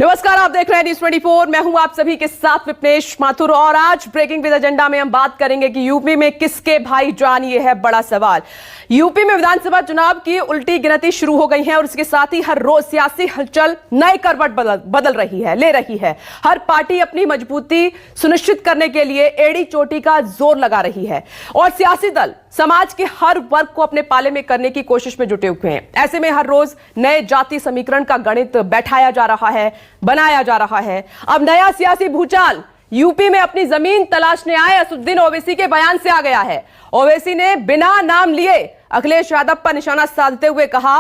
नमस्कार, आप देख रहे हैं न्यूज़ 24। मैं हूं आप सभी के साथ विपनेश माथुर और आज ब्रेकिंग विद एजेंडा में हम बात करेंगे कि यूपी में किसके भाई जान, ये है बड़ा सवाल। यूपी में विधानसभा चुनाव की उल्टी गिनती शुरू हो गई है और इसके साथ ही हर रोज सियासी हलचल नए करवट बदल रही है, ले रही है। हर पार्टी अपनी मजबूती सुनिश्चित करने के लिए एड़ी चोटी का जोर लगा रही है और सियासी दल समाज के हर वर्ग को अपने पाले में करने की कोशिश में जुटे हुए हैं। ऐसे में हर रोज नए जाति समीकरण का गणित बैठाया जा रहा है, बनाया जा रहा है। अब नया सियासी भूचाल यूपी में अपनी जमीन तलाशने आए असदुद्दीन ओवैसी के बयान से आ गया है। ओवैसी ने बिना नाम लिए अखिलेश यादव पर निशाना साधते हुए कहा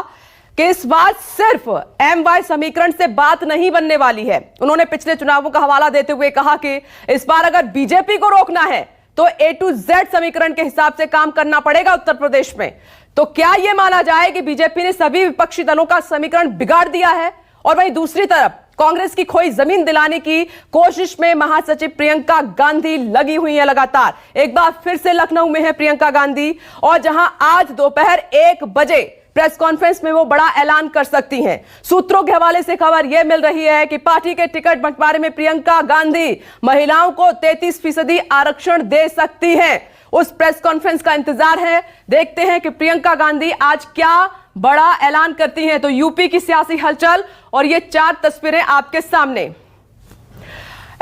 कि इस बार सिर्फ MY समीकरण से बात नहीं बनने वाली है। उन्होंने पिछले चुनावों का हवाला देते हुए कहा कि इस बार अगर बीजेपी को रोकना है तो A to Z समीकरण के हिसाब से काम करना पड़ेगा उत्तर प्रदेश में। तो क्या यह माना जाए कि बीजेपी ने सभी विपक्षी दलों का समीकरण बिगाड़ दिया है? और वहीं दूसरी तरफ कांग्रेस की खोई जमीन दिलाने की कोशिश में महासचिव प्रियंका गांधी लगी हुई है लगातार। एक बार फिर से लखनऊ में है प्रियंका गांधी और जहां आज दोपहर 1 बजे प्रेस कॉन्फ्रेंस में वो बड़ा ऐलान कर सकती हैं। सूत्रों के हवाले से खबर यह मिल रही है कि पार्टी के टिकट बंटवारे में प्रियंका गांधी महिलाओं को 33% आरक्षण दे सकती हैं। उस प्रेस कॉन्फ्रेंस का इंतजार है, देखते हैं कि प्रियंका गांधी आज क्या बड़ा ऐलान करती हैं। तो यूपी की सियासी हलचल और ये 4 तस्वीरें आपके सामने।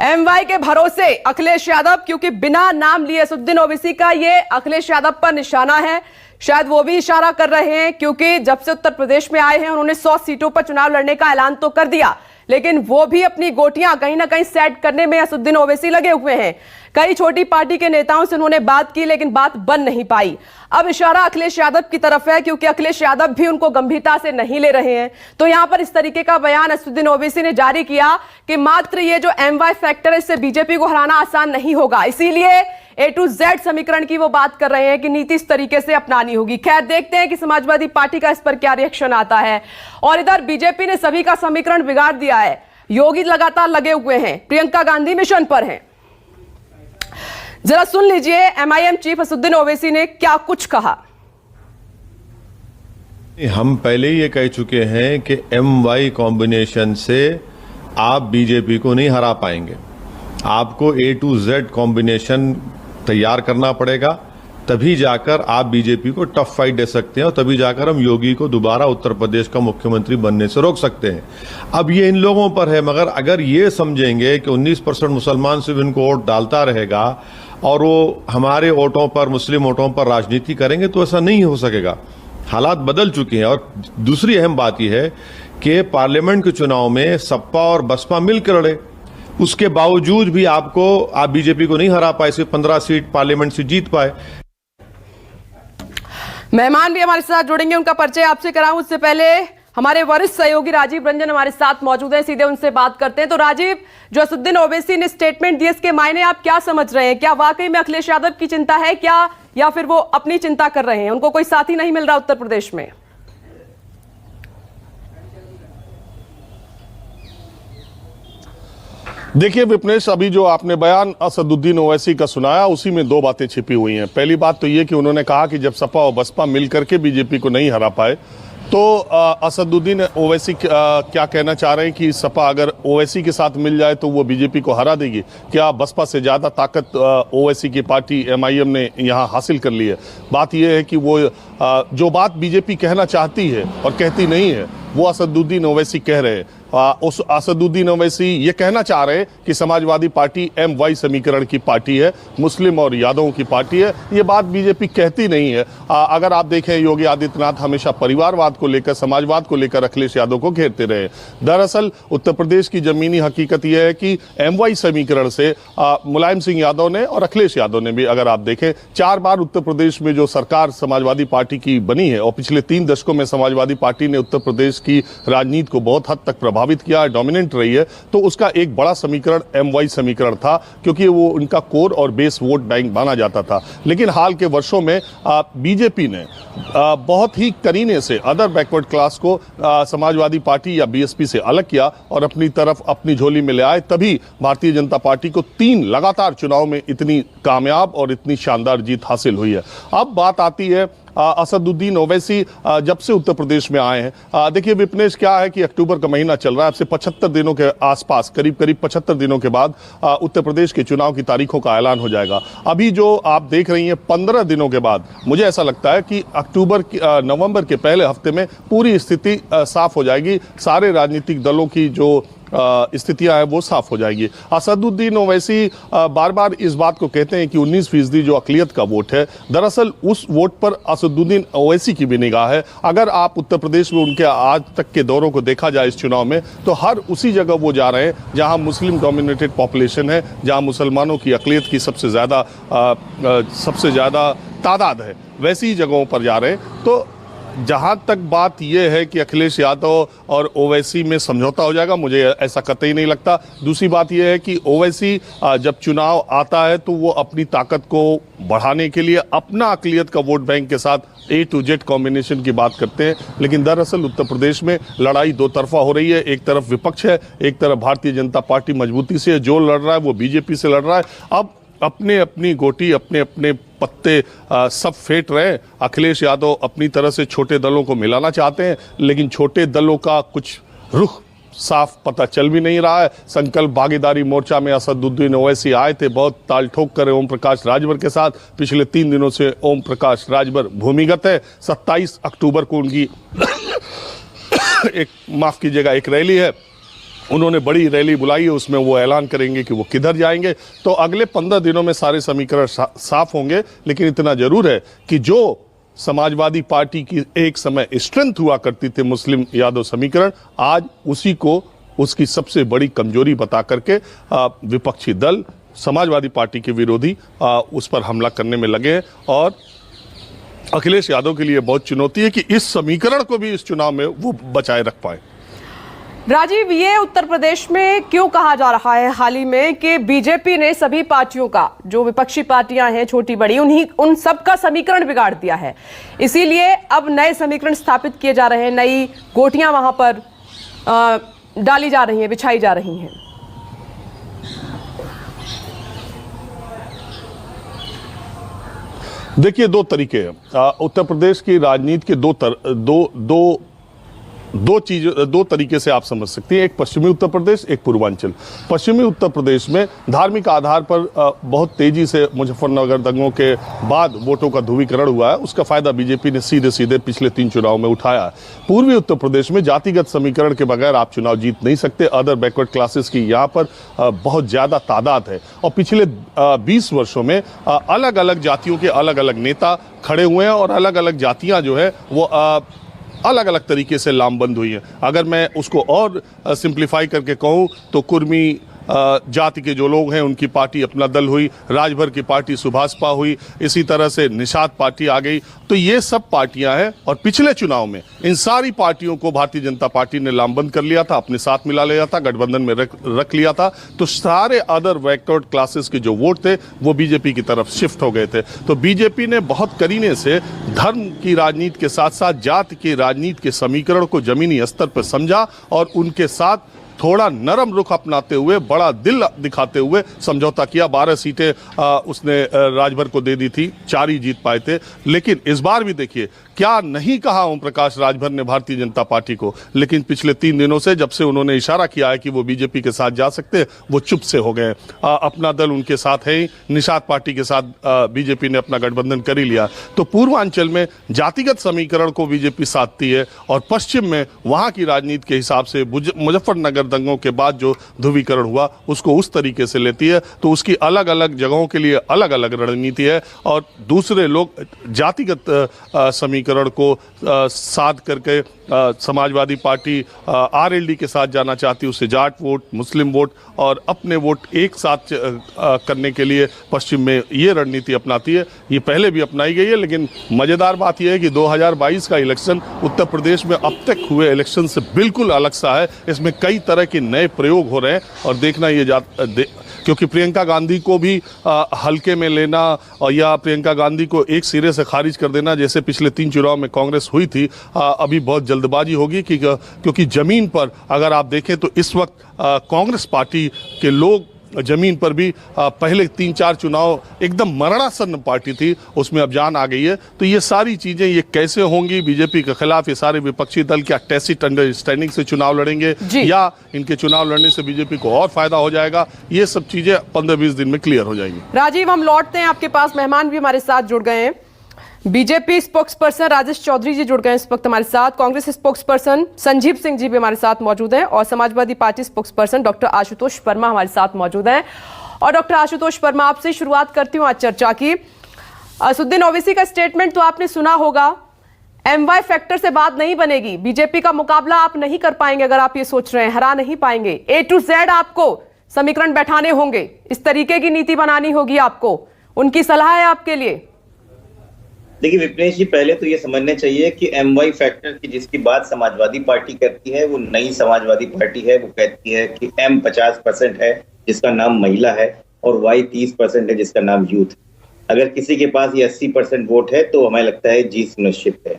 MY के भरोसे अखिलेश यादव, क्योंकि बिना नाम लिए असदुद्दीन ओवैसी का ये अखिलेश यादव पर निशाना है। शायद वो भी इशारा कर रहे हैं क्योंकि जब से उत्तर प्रदेश में आए हैं उन्होंने 100 सीटों पर चुनाव लड़ने का ऐलान तो कर दिया, लेकिन वो भी अपनी गोटियां कहीं ना कहीं सेट करने में असदुद्दीन ओवैसी लगे हुए हैं। कई छोटी पार्टी के नेताओं से उन्होंने बात की लेकिन बात बन नहीं पाई। अब इशारा अखिलेश यादव की तरफ है क्योंकि अखिलेश यादव भी उनको गंभीरता से नहीं ले रहे हैं। तो यहां पर इस तरीके का बयान असदुद्दीन ओवैसी ने जारी किया कि मात्र ये जो MY फैक्टर है इससे बीजेपी को हराना आसान नहीं होगा, इसीलिए A to Z समीकरण की वो बात कर रहे हैं कि नीति इस तरीके से अपनानी होगी। खैर, देखते हैं कि समाजवादी पार्टी का इस पर क्या रिएक्शन आता है। और इधर बीजेपी ने सभी का समीकरण बिगाड़ दिया है। योगी लगातार लगे हुए हैं, प्रियंका गांधी मिशन पर हैं। जरा सुन लीजिए MIM चीफ असदुद्दीन ओवैसी ने क्या कुछ कहा। हम पहले ये कह चुके हैं कि MY कॉम्बिनेशन से आप बीजेपी को नहीं हरा पाएंगे। आपको A to Z कॉम्बिनेशन तैयार करना पड़ेगा, तभी जाकर आप बीजेपी को टफ फाइट दे सकते हैं और तभी जाकर हम योगी को दोबारा उत्तर प्रदेश का मुख्यमंत्री बनने से रोक सकते हैं। अब ये इन लोगों पर है, मगर अगर ये समझेंगे कि 19% मुसलमान सिर्फ इनको वोट डालता रहेगा और वो हमारे वोटों पर, मुस्लिम वोटों पर राजनीति करेंगे तो ऐसा नहीं हो सकेगा। हालात बदल चुके हैं। और दूसरी अहम बात यह है कि पार्लियामेंट के चुनाव में सपा और बसपा मिलकर लड़े, उसके बावजूद भी आप बीजेपी को नहीं हरा पाए, सिर्फ 15 सीट पार्लियामेंट से जीत पाए। मेहमान भी हमारे साथ जुड़ेंगे, उनका परिचय आपसे कराऊं उससे पहले हमारे वरिष्ठ सहयोगी राजीव रंजन हमारे साथ मौजूद हैं, सीधे उनसे बात करते हैं। तो राजीव, जो असदुद्दीन ओवैसी ने स्टेटमेंट दिए इसके मायने आप क्या समझ रहे हैं? क्या वाकई में अखिलेश यादव की चिंता है क्या, या फिर वो अपनी चिंता कर रहे हैं, उनको कोई साथी नहीं मिल रहा उत्तर प्रदेश में? देखिए विपनेश, अभी जो आपने बयान असदुद्दीन ओवैसी का सुनाया उसी में 2 बातें छिपी हुई हैं। पहली बात तो ये कि उन्होंने कहा कि जब सपा और बसपा मिलकर के बीजेपी को नहीं हरा पाए तो असदुद्दीन ओवैसी क्या कहना चाह रहे हैं कि सपा अगर ओवैसी के साथ मिल जाए तो वो बीजेपी को हरा देगी। क्या बसपा से ज़्यादा ताकत ओवैसी की पार्टी MIM ने यहाँ हासिल कर ली है? बात यह है कि वो जो बात बीजेपी कहना चाहती है और कहती नहीं है वो असदुद्दीन ओवैसी कह रहे हैं। उस असदुद्दीन ओवैसी ये कहना चाह रहे हैं कि समाजवादी पार्टी MY समीकरण की पार्टी है, मुस्लिम और यादवों की पार्टी है। ये बात बीजेपी कहती नहीं है। अगर आप देखें, योगी आदित्यनाथ हमेशा परिवारवाद को लेकर, समाजवाद को लेकर अखिलेश यादव को घेरते रहे। दरअसल उत्तर प्रदेश की जमीनी हकीकत यह है कि MY समीकरण से मुलायम सिंह यादव ने और अखिलेश यादव ने भी, अगर आप देखें, 4 बार उत्तर प्रदेश में जो सरकार समाजवादी पार्टी की बनी है और पिछले 3 दशकों में समाजवादी पार्टी ने उत्तर प्रदेश की राजनीति को बहुत हद तक प्रभावित किया, डोमिनेंट रही है, तो उसका एक बड़ा समीकरण MY समीकरण था क्योंकि वो उनका कोर और बेस वोट बैंक माना जाता था। लेकिन हाल के वर्षों में बीजेपी ने बहुत ही करीने से अदर बैकवर्ड क्लास को समाजवादी पार्टी या BSP से अलग किया और अपनी तरफ अपनी झोली में ले आए। तभी भारतीय जनता पार्टी को 3 लगातार चुनाव में इतनी कामयाब और इतनी शानदार जीत हासिल हुई है। अब बात आती है असदुद्दीन ओवैसी जब से उत्तर प्रदेश में आए हैं, देखिए विपनेश क्या है कि अक्टूबर का महीना चल रहा है, अब से 75 दिनों के आसपास, करीब 75 दिनों के बाद उत्तर प्रदेश के चुनाव की तारीखों का ऐलान हो जाएगा। अभी जो आप देख रही हैं 15 दिनों के बाद मुझे ऐसा लगता है कि नवंबर के पहले हफ्ते में पूरी स्थिति साफ हो जाएगी, सारे राजनीतिक दलों की जो स्थितियां हैं वो साफ हो जाएगी। असदुद्दीन ओवैसी बार बार इस बात को कहते हैं कि 19% जो अकलियत का वोट है, दरअसल उस वोट पर असदुद्दीन ओवैसी की भी निगाह है। अगर आप उत्तर प्रदेश में उनके आज तक के दौरों को देखा जाए इस चुनाव में, तो हर उसी जगह वो जा रहे हैं जहां मुस्लिम डोमिनेटेड पॉपुलेशन है, जहां मुसलमानों की अकलियत की सबसे ज़्यादा तादाद है, वैसी जगहों पर जा रहे हैं। तो जहां तक बात यह है कि अखिलेश यादव और ओवैसी में समझौता हो जाएगा, मुझे ऐसा कतई नहीं लगता। दूसरी बात यह है कि ओवैसी जब चुनाव आता है तो वो अपनी ताकत को बढ़ाने के लिए अपना अकलियत का वोट बैंक के साथ A to Z कॉम्बिनेशन की बात करते हैं, लेकिन दरअसल उत्तर प्रदेश में लड़ाई दो तरफा हो रही है। एक तरफ विपक्ष है, एक तरफ भारतीय जनता पार्टी मजबूती से जो लड़ रहा है वो बीजेपी से लड़ रहा है। अब अपने अपनी गोटी, अपने अपने पत्ते सब फेंट रहे हैं। अखिलेश यादव अपनी तरह से छोटे दलों को मिलाना चाहते हैं, लेकिन छोटे दलों का कुछ रुख साफ पता चल भी नहीं रहा है। संकल्प भागीदारी मोर्चा में असदुद्दीन ओवैसी आए थे, बहुत ताल ठोक कर ओम प्रकाश राजभर के साथ। पिछले 3 दिनों से ओम प्रकाश राजभर भूमिगत है। 27 अक्टूबर को उनकी एक रैली है, उन्होंने बड़ी रैली बुलाई है, उसमें वो ऐलान करेंगे कि वो किधर जाएंगे। तो अगले 15 दिनों में सारे समीकरण साफ होंगे। लेकिन इतना जरूर है कि जो समाजवादी पार्टी की एक समय स्ट्रेंथ हुआ करती थी मुस्लिम यादव समीकरण, आज उसी को उसकी सबसे बड़ी कमजोरी बता करके विपक्षी दल, समाजवादी पार्टी के विरोधी उस पर हमला करने में लगे हैं। और अखिलेश यादव के लिए बहुत चुनौती है कि इस समीकरण को भी इस चुनाव में वो बचाए रख पाए। राजीव, ये उत्तर प्रदेश में क्यों कहा जा रहा है हाल ही में कि बीजेपी ने सभी पार्टियों का, जो विपक्षी पार्टियां हैं छोटी बड़ी, उन सब का समीकरण बिगाड़ दिया है, इसीलिए अब नए समीकरण स्थापित किए जा रहे हैं, नई गोटियां वहां पर डाली जा रही हैं, बिछाई जा रही हैं? देखिए, दो तरीके हैं उत्तर प्रदेश की राजनीति के। दो तरीके से आप समझ सकते हैं। एक पश्चिमी उत्तर प्रदेश, एक पूर्वांचल। पश्चिमी उत्तर प्रदेश में धार्मिक आधार पर बहुत तेजी से मुजफ्फरनगर दंगों के बाद वोटों का ध्रुवीकरण हुआ है, उसका फायदा बीजेपी ने सीधे सीधे पिछले 3 चुनाव में उठाया है। पूर्वी उत्तर प्रदेश में जातिगत समीकरण के बगैर आप चुनाव जीत नहीं सकते। अदर बैकवर्ड क्लासेस की यहाँ पर बहुत ज्यादा तादाद है, और पिछले 20 वर्षों में अलग अलग जातियों के अलग अलग नेता खड़े हुए हैं, और अलग अलग जातियां जो है वो अलग अलग तरीके से लामबंद हुई है। अगर मैं उसको और सिंप्लीफाई करके कहूँ तो कुर्मी जाति के जो लोग हैं उनकी पार्टी अपना दल हुई, राजभर की पार्टी सुभाषपा हुई, इसी तरह से निषाद पार्टी आ गई। तो ये सब पार्टियां हैं, और पिछले चुनाव में इन सारी पार्टियों को भारतीय जनता पार्टी ने लामबंद कर लिया था, अपने साथ मिला लिया था, गठबंधन में रख लिया था। तो सारे अदर बैकवर्ड क्लासेस के जो वोट थे वो बीजेपी की तरफ शिफ्ट हो गए थे। तो बीजेपी ने बहुत करीने से धर्म की राजनीति के साथ साथ जाति की राजनीति के समीकरण को जमीनी स्तर पर समझा, और उनके साथ थोड़ा नरम रुख अपनाते हुए, बड़ा दिल दिखाते हुए समझौता किया। 12 सीटें उसने राजभर को दे दी थी, 4 ही जीत पाए थे। लेकिन इस बार भी देखिए क्या नहीं कहा ओम प्रकाश राजभर ने भारतीय जनता पार्टी को, लेकिन पिछले 3 दिनों से जब से उन्होंने इशारा किया है कि वो बीजेपी के साथ जा सकते हैं, वो चुप से हो गए। अपना दल उनके साथ है ही, निषाद पार्टी के साथ बीजेपी ने अपना गठबंधन कर ही लिया। तो पूर्वांचल में जातिगत समीकरण को बीजेपी साधती है, और पश्चिम में वहां की राजनीति के हिसाब से मुजफ्फरनगर दंगों के बाद जो ध्रुवीकरण हुआ उसको उस तरीके से लेती है। तो उसकी अलग अलग जगहों के लिए अलग अलग रणनीति है, और दूसरे लोग जातिगत समीकरण को साध करके समाजवादी पार्टी आरएलडी के साथ जाना चाहती है, उसे जाट वोट, मुस्लिम वोट और अपने वोट एक साथ करने के लिए पश्चिम में ये रणनीति अपनाती है। ये पहले भी अपनाई गई है, लेकिन मजेदार बात यह है कि 2022 का इलेक्शन उत्तर प्रदेश में अब तक हुए इलेक्शन से बिल्कुल अलग सा है। इसमें कई तरह के नए प्रयोग हो रहे हैं, और देखना ये क्योंकि प्रियंका गांधी को भी हल्के में लेना, और या प्रियंका गांधी को एक सिरे से खारिज कर देना जैसे पिछले 3 चुनाव में कांग्रेस हुई थी, अभी बहुत जल्दबाजी होगी। क्योंकि जमीन पर अगर आप देखें तो इस वक्त कांग्रेस पार्टी के लोग जमीन पर भी पहले 3-4 चुनाव एकदम मरणासन्न पार्टी थी, उसमें अब जान आ गई है। तो ये सारी चीजें ये कैसे होंगी, बीजेपी के खिलाफ ये सारे विपक्षी दल क्या टैसिट अंडरस्टैंडिंग से चुनाव लड़ेंगे या इनके चुनाव लड़ने से बीजेपी को और फायदा हो जाएगा, ये सब चीजें 15-20 दिन में क्लियर हो जाएंगी। राजीव, हम लौटते हैं आपके पास, मेहमान भी हमारे साथ जुड़ गए हैं। BJP spokesperson Rajesh Chaudhary ji जुड़ गए हैं इस वक्त हमारे साथ, कांग्रेस स्पोक्स पर्सन संजीव सिंह जी भी हमारे साथ मौजूद हैं और Samajwadi party spokesperson doctor Ashutosh Verma हमारे साथ मौजूद हैं। और डॉक्टर आशुतोष वर्मा, आपसे शुरुआत करती हूं आज चर्चा की। असदुद्दीन ओवैसी का स्टेटमेंट तो आपने सुना होगा, MY फैक्टर से बात नहीं बनेगी, बीजेपी का मुकाबला आप नहीं कर पाएंगे अगर आप ये सोच रहे हैं, हरा नहीं पाएंगे, A to Z आपको समीकरण बैठाने होंगे, इस तरीके की नीति बनानी होगी आपको, उनकी सलाह है आपके लिए। देखिए विपनेश जी, पहले तो ये समझना चाहिए कि MY फैक्टर की जिसकी बात समाजवादी पार्टी करती है वो नई समाजवादी पार्टी है। वो कहती है कि M 50% है जिसका नाम महिला है और Y 30% है जिसका नाम यूथ। अगर किसी के पास ये 80% वोट है तो हमें लगता है जीत सुनिश्चित है।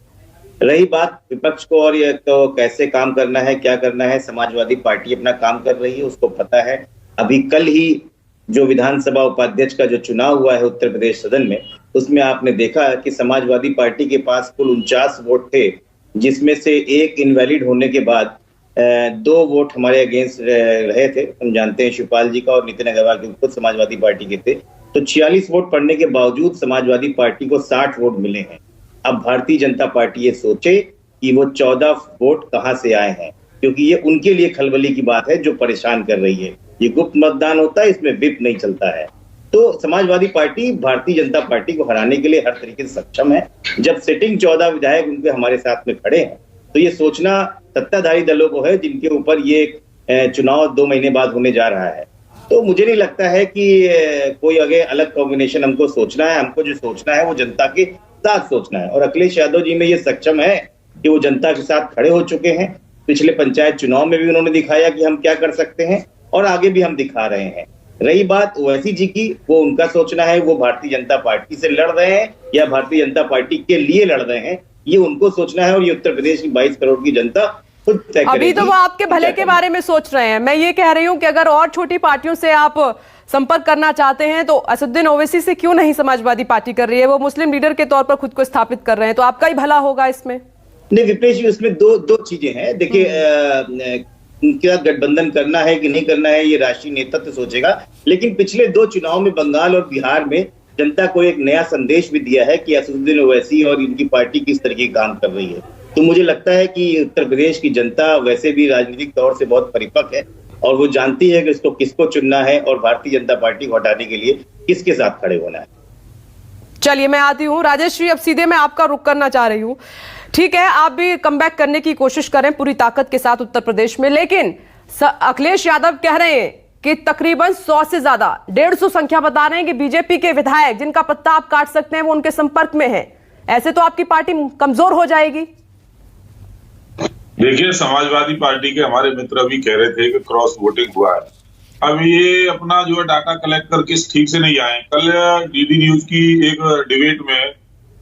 रही बात विपक्ष को और ये तो कैसे काम करना है, क्या करना है, समाजवादी पार्टी अपना काम कर रही है, उसको पता है। अभी कल ही जो विधानसभा उपाध्यक्ष का जो चुनाव हुआ है उत्तर प्रदेश सदन में, उसमें आपने देखा कि समाजवादी पार्टी के पास कुल 49 वोट थे, जिसमें से एक इनवैलिड होने के बाद 2 वोट हमारे अगेंस्ट रहे थे। हम जानते हैं शिवपाल जी का और नितिन अग्रवाल के खुद समाजवादी पार्टी के थे। तो 46 वोट पड़ने के बावजूद समाजवादी पार्टी को 60 वोट मिले हैं। अब भारतीय जनता पार्टी ये सोचे कि वो 14 वोट कहां से आए हैं, क्योंकि ये उनके लिए खलबली की बात है जो परेशान कर रही है। ये गुप्त मतदान होता है, इसमें विप नहीं चलता है। तो समाजवादी पार्टी भारतीय जनता पार्टी को हराने के लिए हर तरीके से सक्षम है। जब सिटिंग 14 विधायक उनके हमारे साथ में खड़े हैं, तो ये सोचना सत्ताधारी दलों को है जिनके ऊपर ये चुनाव 2 महीने बाद होने जा रहा है। तो मुझे नहीं लगता है कि कोई आगे अलग कॉम्बिनेशन हमको सोचना है। हमको जो सोचना है वो जनता के साथ सोचना है, और अखिलेश यादव जी में ये सक्षम है कि वो जनता के साथ खड़े हो चुके हैं। पिछले पंचायत चुनाव में भी उन्होंने दिखाया कि हम क्या कर सकते हैं, और आगे भी हम दिखा रहे हैं। रही बात ओवैसी जी की, वो उनका सोचना है, वो भारतीय जनता पार्टी से लड़ रहे हैं या भारतीय जनता पार्टी के लिए लड़ रहे हैं, ये उनको सोचना है। और ये उत्तर प्रदेश की 22 करोड़ की जनता खुद तय करेगी। अभी तो वो आपके भले के बारे में सोच रहे हैं। मैं ये कह रही हूं कि अगर और छोटी पार्टियों से आप संपर्क करना चाहते हैं तो असदुद्दीन ओवैसी से क्यों नहीं समाजवादी पार्टी कर रही है? वो मुस्लिम लीडर के तौर पर खुद को स्थापित कर रहे हैं, तो आपका ही भला होगा इसमें। नहीं विपनेश जी, उसमें दो चीजें हैं। देखिए, क्या गठबंधन करना है कि नहीं करना है ये राष्ट्रीय नेतृत्व सोचेगा, लेकिन पिछले 2 चुनाव में बंगाल और बिहार में जनता को एक नया संदेश भी दिया है कि असदुद्दीन ओवैसी और इनकी पार्टी किस तरीके काम कर रही है। तो मुझे लगता है कि उत्तर प्रदेश की जनता वैसे भी राजनीतिक तौर से बहुत परिपक्व है और वो जानती है कि इसको किसको चुनना है और भारतीय जनता पार्टी को हटाने के लिए किसके साथ खड़े होना है। चलिए मैं आती हूँ राजेश जी, अब सीधे मैं आपका रुख करना चाह रही हूँ। ठीक है, आप भी कमबैक करने की कोशिश करें पूरी ताकत के साथ उत्तर प्रदेश में, लेकिन अखिलेश यादव कह रहे हैं कि तकरीबन 100 से ज्यादा 150 संख्या बता रहे हैं कि बीजेपी के विधायक जिनका पत्ता आप काट सकते हैं वो उनके संपर्क में है। ऐसे तो आपकी पार्टी कमजोर हो जाएगी। देखिए, समाजवादी पार्टी के हमारे मित्र अभी कह रहे थे कि क्रॉस वोटिंग हुआ है। अब ये अपना जो है डाटा कलेक्ट करके ठीक से नहीं आए। कल डीडी न्यूज की एक डिबेट में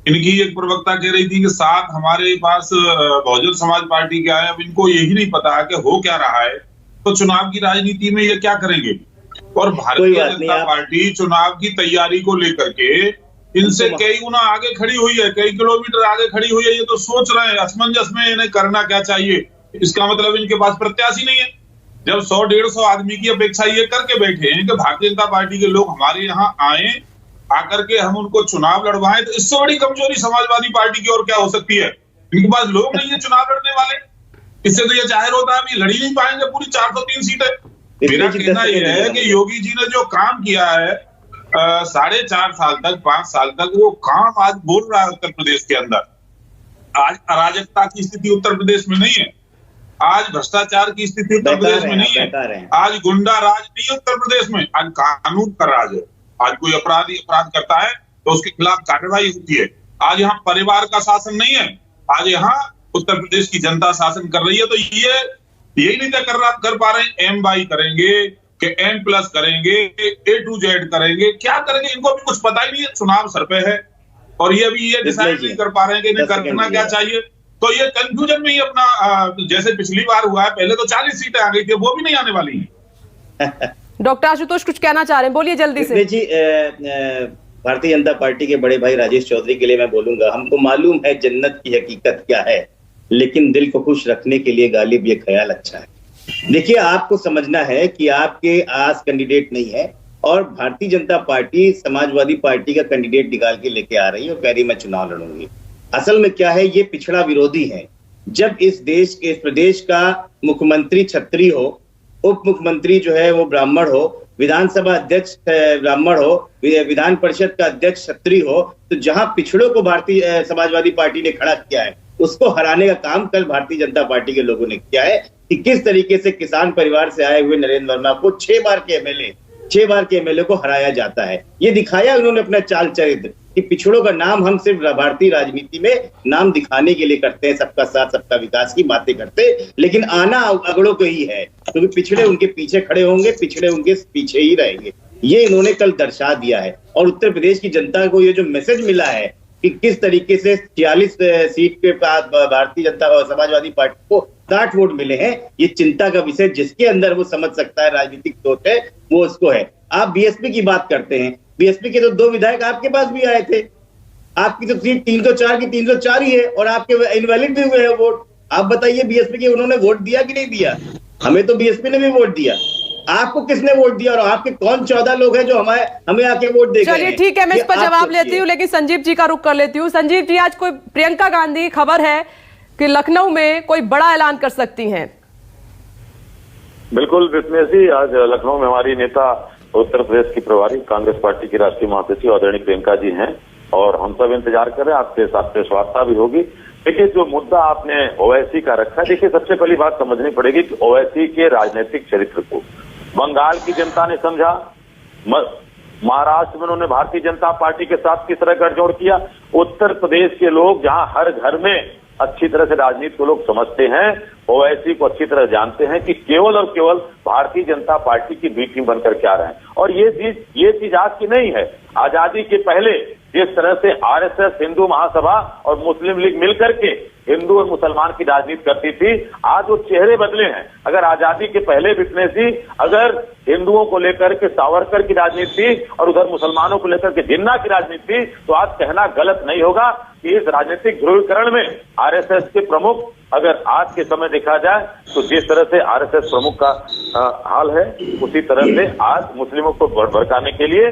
इनकी एक प्रवक्ता कह रही थी कि 7 हमारे पास बहुजन समाज पार्टी के आए। अब इनको यही नहीं पता कि हो क्या रहा है, तो चुनाव की राजनीति में ये क्या करेंगे। और भारतीय जनता पार्टी चुनाव की तैयारी को लेकर के इनसे कई गुना आगे खड़ी हुई है, कई किलोमीटर आगे खड़ी हुई है। ये तो सोच रहे हैं असमंजस में इन्हें करना क्या चाहिए। इसका मतलब इनके पास प्रत्याशी नहीं है। जब 100-150 आदमी की अपेक्षा ये करके बैठे हैं कि भारतीय जनता पार्टी के लोग हमारे यहाँ आए, आकर के हम उनको चुनाव लड़वाएं, तो इससे बड़ी कमजोरी समाजवादी पार्टी की और क्या हो सकती है। इनके पास लोग नहीं है चुनाव लड़ने वाले। इससे तो ये जाहिर होता है ये लड़ ही नहीं पाएंगे पूरी 403 सीटें। मेरा कहना यह है कि योगी जी ने जो काम किया है 4.5 साल तक, 5 साल तक, वो काम आज बोल रहा है उत्तर प्रदेश के अंदर। आज अराजकता की स्थिति उत्तर प्रदेश में नहीं है, आज भ्रष्टाचार की स्थिति उत्तर प्रदेश में नहीं है, आज गुंडा राज नहीं है उत्तर प्रदेश में, आज कानून का राज है। आज कोई अपराधी अपराध करता है तो उसके खिलाफ कार्रवाई होती है। आज यहाँ परिवार का शासन नहीं है, आज यहाँ उत्तर प्रदेश की जनता शासन कर रही है। तो ये यही नहीं कर पा रहे हैं। MY करेंगे कि M+ करेंगे, A to Z करेंगे, क्या करेंगे इनको भी कुछ पता ही नहीं है। चुनाव सर पे है और ये भी ये डिसाइड नहीं कर पा रहे हैं कि इन्हें करना क्या चाहिए। तो ये कंफ्यूजन में ही अपना, जैसे पिछली बार हुआ है, पहले तो 40 सीटें आ गई थी, वो भी नहीं आने वाली है। डॉक्टर आशुतोष कुछ कहना चाह रहे हैं, बोलिए जल्दी से। जी, भारतीय जनता पार्टी के बड़े भाई राजेश चौधरी के लिए मैं बोलूंगा, हमको मालूम है जन्नत की हकीकत क्या है, लेकिन दिल को खुश रखने के लिए गालिब ये ख्याल अच्छा है। देखिए, आपको समझना है कि आपके आस कैंडिडेट नहीं है और भारतीय जनता पार्टी समाजवादी पार्टी का कैंडिडेट निकाल के लेके आ रही है और कह रही मैं चुनाव लड़ूंगी। असल में क्या है, ये पिछड़ा विरोधी है। जब इस प्रदेश का मुख्यमंत्री क्षत्रिय हो, उप मुख्यमंत्री जो है वो ब्राह्मण हो, विधानसभा अध्यक्ष ब्राह्मण हो, विधान परिषद का अध्यक्ष क्षत्रिय हो, तो जहां पिछड़ों को भारतीय समाजवादी पार्टी ने खड़ा किया है, उसको हराने का काम कल भारतीय जनता पार्टी के लोगों ने किया है। कि किस तरीके से किसान परिवार से आए हुए नरेंद्र वर्मा को 6 बार के एमएलए को हराया जाता है। ये दिखाया उन्होंने अपना चाल चरित्र कि पिछड़ों का नाम हम सिर्फ भारतीय राजनीति में नाम दिखाने के लिए करते हैं, सबका साथ सबका विकास की बातें करते, लेकिन आना अगड़ों को ही है, क्योंकि पिछड़े उनके पीछे खड़े होंगे, पिछड़े उनके पीछे ही रहेंगे। ये इन्होंने कल दर्शा दिया है। और उत्तर प्रदेश की जनता को ये जो मैसेज मिला है कि किस तरीके से 46 सीट के बाद भारतीय जनता और समाजवादी पार्टी को 60 वोट मिले हैं, ये चिंता का विषय जिसके अंदर वो समझ सकता है राजनीतिक सोच है, वो उसको है। आप बीएसपी की बात करते हैं, बीएसपी के तो 2 विधायक आपके पास भी आए थे, आपकी तो सीट 304 की 304 ही है और आपके इनवैलिड भी हुए हैं वोट। आप बताइए बीएसपी के उन्होंने वोट दिया कि नहीं दिया? हमें तो बीएसपी ने भी वोट दिया, आपको किसने वोट दिया और आपके कौन 14 लोग हैं जो हमें आके वोट देंगे? चलिए ठीक है, मैं इस पर जवाब लेती हूँ, लेकिन संजीव जी का रुख कर लेती हूँ। संजीव जी, आज कोई प्रियंका गांधी खबर है कि लखनऊ में कोई बड़ा ऐलान कर सकती हैं? बिल्कुल विपनेश जी, आज लखनऊ में हमारी नेता उत्तर प्रदेश की प्रभारी कांग्रेस पार्टी की राष्ट्रीय महासचिव आदरणीय प्रियंका जी हैं और हम सब इंतजार कर रहे हैं, आपके साथ प्रेस वार्ता भी होगी। देखिए, जो मुद्दा आपने ओवैसी का रखा है, देखिए सबसे पहली बात समझनी पड़ेगी कि ओवैसी के राजनीतिक चरित्र को बंगाल की जनता ने समझा, महाराष्ट्र में उन्होंने भारतीय जनता पार्टी के साथ किस तरह गठजोड़ किया, उत्तर प्रदेश के लोग जहां हर घर में अच्छी तरह से राजनीति को लोग समझते हैं, ओवैसी को अच्छी तरह जानते हैं कि केवल और केवल भारतीय जनता पार्टी की बी टीम बनकर के आ रहे हैं। और ये चीज आज की नहीं है। आजादी के पहले जिस तरह से आरएसएस, हिंदू महासभा और मुस्लिम लीग मिलकर के हिंदू और मुसलमान की राजनीति करती थी, आज वो चेहरे बदले हैं। अगर आजादी के पहले विपनेश जी, अगर हिंदुओं को लेकर के सावरकर की राजनीति थी और उधर मुसलमानों को लेकर के जिन्ना की राजनीति थी, तो आज कहना गलत नहीं होगा कि इस राजनीतिक ध्रुवीकरण में आरएसएस के प्रमुख, अगर आज के समय देखा जाए तो जिस तरह से आरएसएस प्रमुख का हाल है, उसी तरह से आज मुस्लिमों को भड़काने के लिए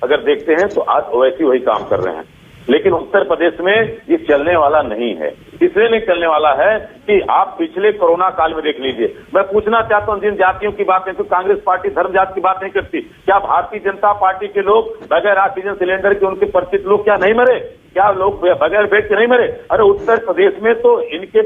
अगर देखते हैं तो आज ओवैसी वही काम कर रहे हैं। लेकिन उत्तर प्रदेश में ये चलने वाला नहीं है। इसलिए नहीं चलने वाला है कि आप पिछले कोरोना काल में देख लीजिए। मैं पूछना चाहता हूं, जिन जातियों की बात है, तो कांग्रेस पार्टी धर्म जात की बात नहीं करती, क्या भारतीय जनता पार्टी के लोग बगैर ऑक्सीजन सिलेंडर के उनके परिचित लोग क्या नहीं मरे? क्या लोग बगैर बेड के नहीं मरे? अरे उत्तर प्रदेश में तो इनके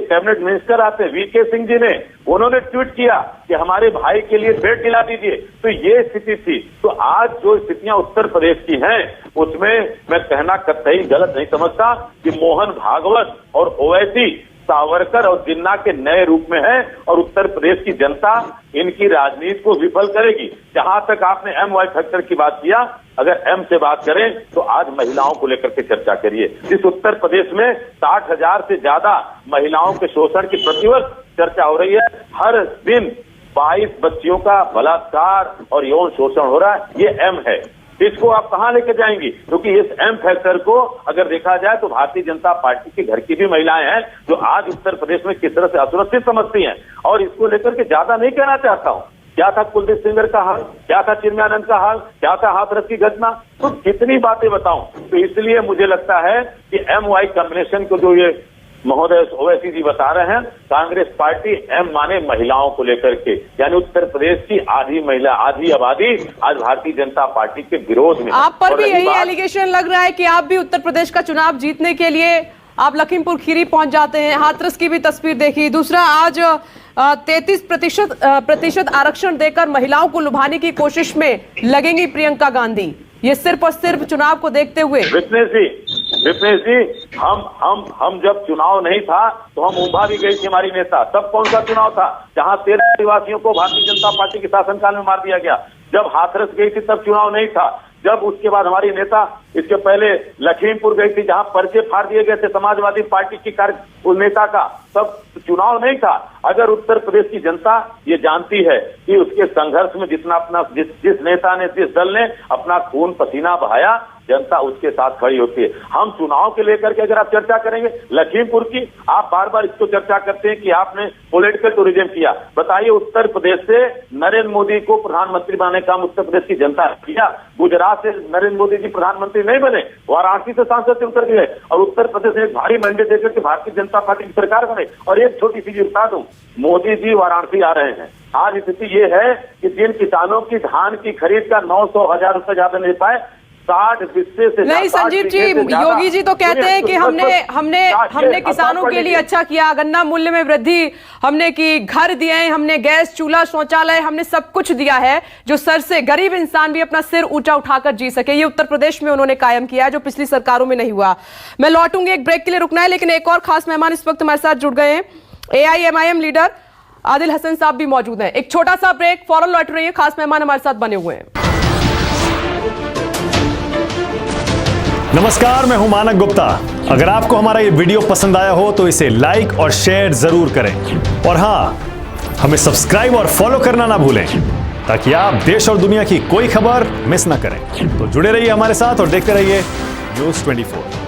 कैबिनेट मिनिस्टर आते हैं, वीके सिंह जी ने, उन्होंने ट्वीट किया कि हमारे भाई के लिए बेड दिला दीजिए। तो ये स्थिति थी। तो आज जो स्थितियां उत्तर प्रदेश की हैं, उसमें मैं कहना कतई गलत नहीं समझता कि मोहन भागवत और ओवैसी सावरकर और जिन्ना के नए रूप में है और उत्तर प्रदेश की जनता इनकी राजनीति को विफल करेगी। जहां तक आपने MY फैक्टर की बात किया, अगर M से बात करें तो आज महिलाओं को लेकर के चर्चा करिए। इस उत्तर प्रदेश में 60,000 से ज्यादा महिलाओं के शोषण की प्रतिवर्ष चर्चा हो रही है। हर दिन 22 बच्चियों का बलात्कार और यौन शोषण हो रहा है। ये M है। इसको आप कहां लेकर जाएंगी? क्योंकि इस M फैक्टर को अगर देखा जाए तो भारतीय जनता पार्टी के घर की भी महिलाएं हैं जो आज उत्तर प्रदेश में किस तरह से असुरक्षित समझती हैं। और इसको लेकर के ज्यादा नहीं कहना चाहता हूं। क्या था कुलदीप सिंगर का हाल, क्या था चिन्मयानंद का हाल, क्या था हाथरस की घटना, तो कितनी बातें बताऊं। तो इसलिए मुझे लगता है कि MY कॉम्बिनेशन को जो ये महोदय ओवैसी जी बता रहे हैं, कांग्रेस पार्टी M माने महिलाओं को लेकर के, यानी उत्तर प्रदेश की आधी महिला, आधी आबादी आज भारतीय जनता पार्टी के विरोध में। आप पर भी यही एलिगेशन लग रहा है कि आप भी उत्तर प्रदेश का चुनाव जीतने के लिए आप लखीमपुर खीरी पहुंच जाते हैं। हाथरस की भी तस्वीर देखी। दूसरा, आज 33% आरक्षण देकर महिलाओं को लुभाने की कोशिश में लगेंगी प्रियंका गांधी, ये सिर्फ और सिर्फ चुनाव को देखते हुए। विपनेश जी, हम जब चुनाव नहीं था तो हम उम्भा भी गई थी हमारी नेता। तब कौन सा चुनाव था जहां 13 आदिवासियों को भारतीय जनता पार्टी के शासनकाल में मार दिया गया? जब हाथरस गई थी तब चुनाव नहीं था। जब उसके बाद हमारी नेता इसके पहले लखीमपुर गई थी जहां पर्चे फाड़ दिए गए थे समाजवादी पार्टी की नेता का, तब चुनाव नहीं था। अगर उत्तर प्रदेश की जनता ये जानती है कि उसके संघर्ष में जितना अपना जिस नेता ने, जिस दल ने अपना खून पसीना बहाया, जनता उसके साथ खड़ी होती है। हम चुनाव के लेकर के अगर आप चर्चा करेंगे, लखीमपुर की आप बार बार इसको चर्चा करते हैं कि आपने पॉलिटिकल टूरिज्म किया। बताइए, उत्तर प्रदेश से नरेंद्र मोदी को प्रधानमंत्री बनाने का काम उत्तर प्रदेश की जनता ने किया। गुजरात से नरेंद्र मोदी जी प्रधानमंत्री नहीं बने, वाराणसी से सांसद से उतर गए, और उत्तर प्रदेश में एक भारी मैंडेट देकर के भारतीय जनता पार्टी की सरकार बने। और एक छोटी सी बता दूं, मोदी जी वाराणसी आ रहे हैं। आज स्थिति ये है कि जिन किसानों की धान की खरीद का 900-1000 रुपए ज्यादा नहीं पाए, 60 बिस्से से नहीं संजीव जी, योगी जी तो कहते हैं कि हमने किसानों के लिए अच्छा किया, गन्ना मूल्य में वृद्धि हमने की, घर दिए, हमने गैस चूल्हा शौचालय, हमने सब कुछ दिया है जो सर से गरीब इंसान भी अपना सिर ऊंचा उठाकर जी सके। ये उत्तर प्रदेश में उन्होंने कायम किया है जो पिछली सरकारों में नहीं हुआ। मैं लौटूंगी, एक ब्रेक के लिए रुकना है, लेकिन एक और खास मेहमान इस वक्त हमारे साथ जुड़ गए हैं। AIMIM लीडर आदिल हसन साहब भी मौजूद हैं। एक छोटा सा ब्रेक, फौरन लौट रही है, खास मेहमान हमारे साथ बने हुए हैं। नमस्कार, मैं हूं मानक गुप्ता। अगर आपको हमारा ये वीडियो पसंद आया हो तो इसे लाइक और शेयर जरूर करें, और हां, हमें सब्सक्राइब और फॉलो करना ना भूलें ताकि आप देश और दुनिया की कोई खबर मिस ना करें। तो जुड़े रहिए हमारे साथ और देखते रहिए News 24।